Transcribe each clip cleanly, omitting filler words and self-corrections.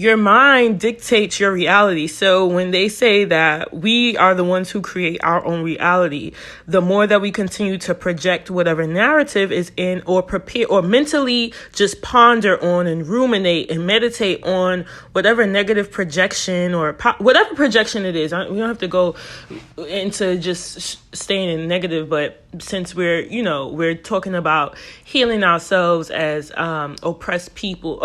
your mind dictates your reality. So when they say that we are the ones who create our own reality, the more that we continue to project whatever narrative is in, or prepare, or mentally just ponder on and ruminate and meditate on whatever negative projection or whatever projection it is. We don't have to go into just staying in negative, but since we're talking about healing ourselves as oppressed people,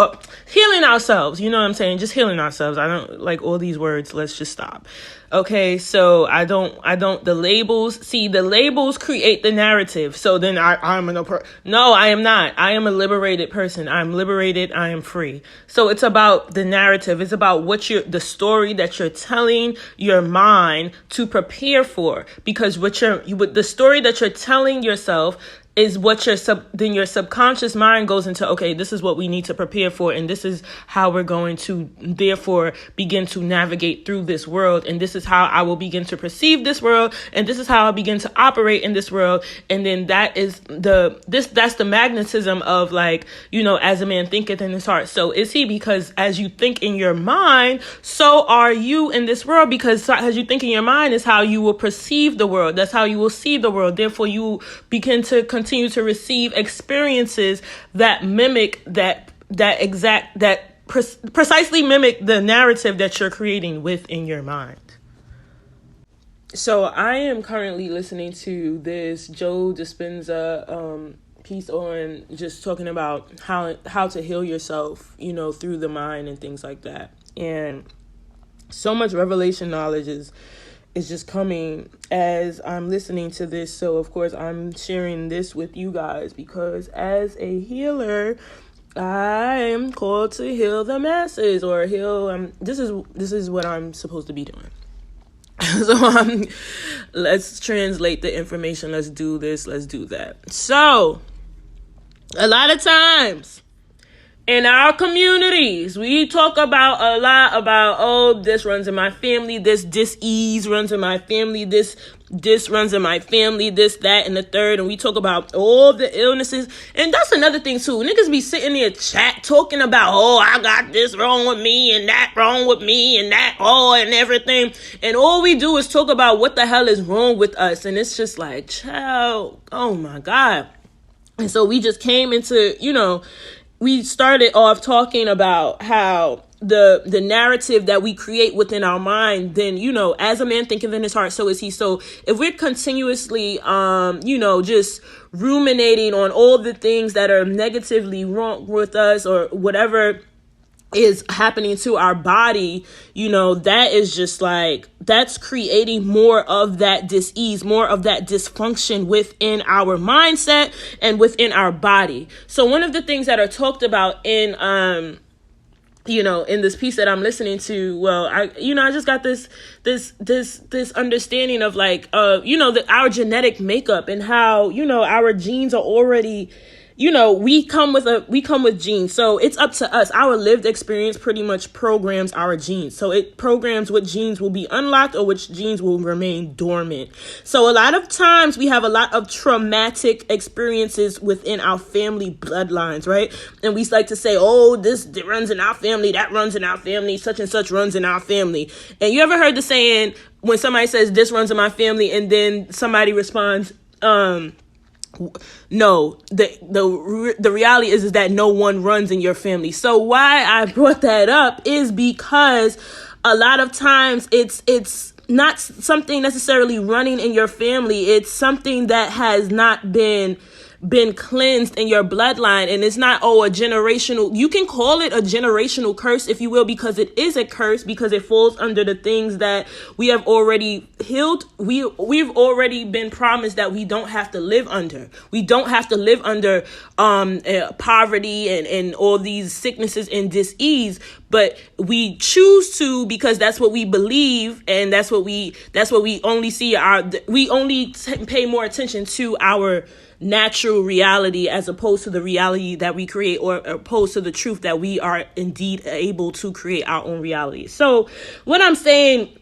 healing ourselves, you know what I'm saying? Just healing ourselves. I don't like all these words. Let's just stop. Okay, so the labels create the narrative. So then I'm no, I am not. I am a liberated person. I'm liberated. I am free. So it's about the narrative. It's about the story that you're telling your mind to prepare for, because the story that you're telling yourself is what then your subconscious mind goes into, okay, this is what we need to prepare for, and this is how we're going to therefore begin to navigate through this world, and this is how I will begin to perceive this world, and this is how I begin to operate in this world. And then that's the magnetism of, like, as a man thinketh in his heart, so is he. Because as you think in your mind, so are you in this world, because as you think in your mind is how you will perceive the world. That's how you will see the world. Therefore, you begin to continue to receive experiences that mimic precisely mimic the narrative that you're creating within your mind. So I am currently listening to this Joe Dispenza piece on just talking about how to heal yourself, through the mind and things like that. And so much revelation knowledge is just coming as I'm listening to this. So of course I'm sharing this with you guys, because as a healer, I am called to heal the masses, or heal. This is what I'm supposed to be doing. So let's translate the information. Let's do this. Let's do that. So a lot of times in our communities, we talk about a lot about, this runs in my family, this dis-ease runs in my family, this runs in my family, this, that, and the third. And we talk about all the illnesses. And that's another thing too. Niggas be sitting there chat talking about, I got this wrong with me and that wrong with me and that, and everything. And all we do is talk about what the hell is wrong with us. And it's just like, child, oh my God. And so we just came into, we started off talking about how the narrative that we create within our mind, then, as a man thinketh in his heart, so is he. So if we're continuously, just ruminating on all the things that are negatively wrong with us, or whatever is happening to our body, that is just like, that's creating more of that dis-ease, more of that dysfunction within our mindset and within our body. So one of the things that are talked about in in this piece that I'm listening to, I just got this understanding of, like, our genetic makeup, and how, our genes are already, we come with genes. So it's up to us. Our lived experience pretty much programs our genes. So it programs what genes will be unlocked or which genes will remain dormant. So a lot of times we have a lot of traumatic experiences within our family bloodlines, right? And we like to say, this runs in our family, that runs in our family, such and such runs in our family. And you ever heard the saying when somebody says this runs in my family, and then somebody responds, no, the reality is that no one runs in your family. So why I brought that up is because a lot of times it's not something necessarily running in your family. It's something that has not been cleansed in your bloodline. And it's not, a generational, you can call it a generational curse, if you will, because it is a curse, because it falls under the things that we have already healed. We've already been promised that we don't have to live under. We don't have to live under poverty and all these sicknesses and dis-ease, but we choose to, because that's what we believe, and that's what we only see. We only pay more attention to our natural reality as opposed to the reality that we create, or opposed to the truth that we are indeed able to create our own reality. So what I'm saying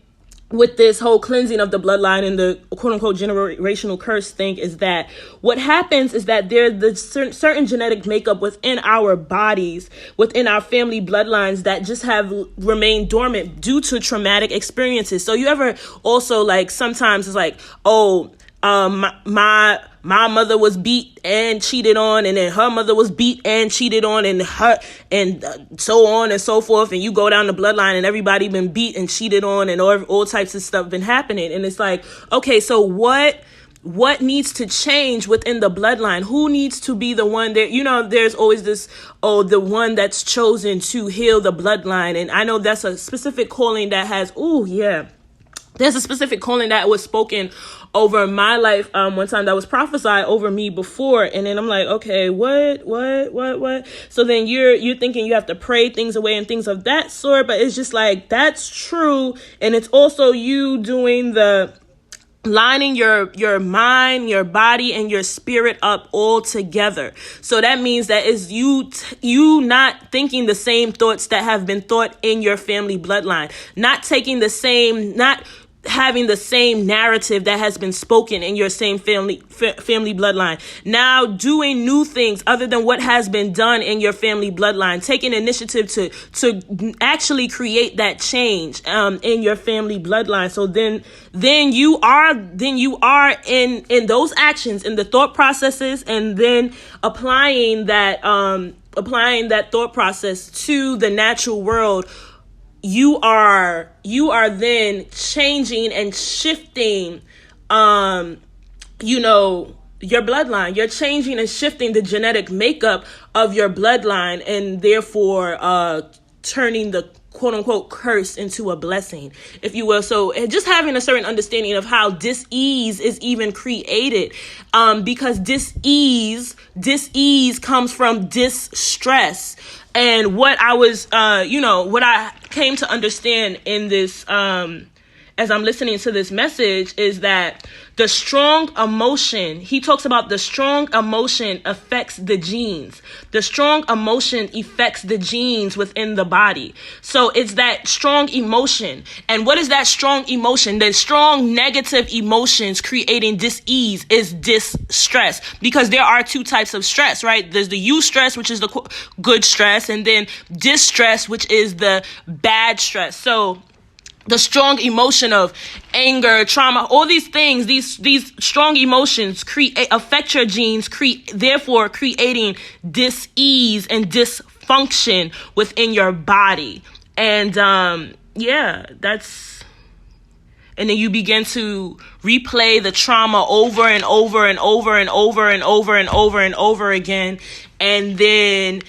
with this whole cleansing of the bloodline and the quote unquote generational curse thing is that what happens is that there's the certain genetic makeup within our bodies, within our family bloodlines that just have remained dormant due to traumatic experiences. So you ever also like sometimes it's like, oh, my mother was beat and cheated on, and then her mother was beat and cheated on, and her, and so on and so forth. And you go down the bloodline and everybody been beat and cheated on, and all types of stuff been happening. And it's like, okay, so what needs to change within the bloodline? Who needs to be the one that, there's always this, the one that's chosen to heal the bloodline. And I know that's a specific calling that has, there's a specific calling that was spoken over my life one time, that was prophesied over me before. And then I'm like, okay, what? So then you're thinking you have to pray things away and things of that sort. But it's just like, that's true. And it's also you doing the lining your mind, your body, and your spirit up all together. So that means that is you not thinking the same thoughts that have been thought in your family bloodline, not having the same narrative that has been spoken in your same family bloodline. Now doing new things other than what has been done in your family bloodline, taking initiative to actually create that change in your family bloodline. So then you are in those actions, in the thought processes, and then applying that thought process to the natural world. You are then changing and shifting, your bloodline. You're changing and shifting the genetic makeup of your bloodline, and therefore, turning the quote unquote curse into a blessing, if you will. So just having a certain understanding of how dis-ease is even created, because dis-ease comes from distress. And what I was, what I came to understand in this, as I'm listening to this message, is that the strong emotion, he talks about the strong emotion affects the genes. The strong emotion affects the genes within the body. So it's that strong emotion. And what is that strong emotion? The strong negative emotions creating dis-ease is distress. Because there are two types of stress, right? There's the eustress, which is the good stress, and then distress, which is the bad stress. So the strong emotion of anger, trauma, all these things, these strong emotions affect your genes, therefore creating dis-ease and dysfunction within your body. And and then you begin to replay the trauma over and over and over and over and over and over and over again. And then,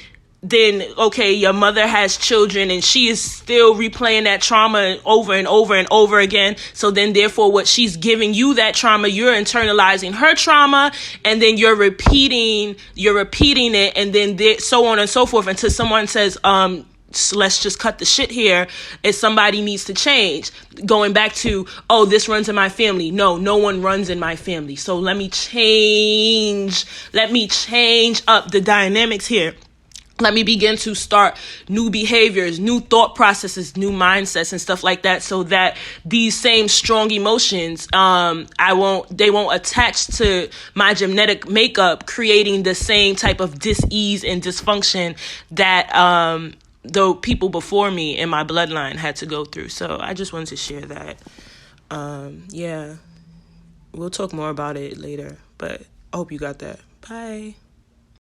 okay, your mother has children and she is still replaying that trauma over and over and over again. So then therefore what she's giving you that trauma, you're internalizing her trauma, and then you're repeating it, and then so on and so forth until someone says, so let's just cut the shit here. If somebody needs to change, going back to, this runs in my family. No one runs in my family. So let me change up the dynamics here. Let me begin to start new behaviors, new thought processes, new mindsets and stuff like that, so that these same strong emotions, they won't attach to my genetic makeup, creating the same type of dis-ease and dysfunction that, the people before me in my bloodline had to go through. So I just wanted to share that. We'll talk more about it later, but I hope you got that. Bye.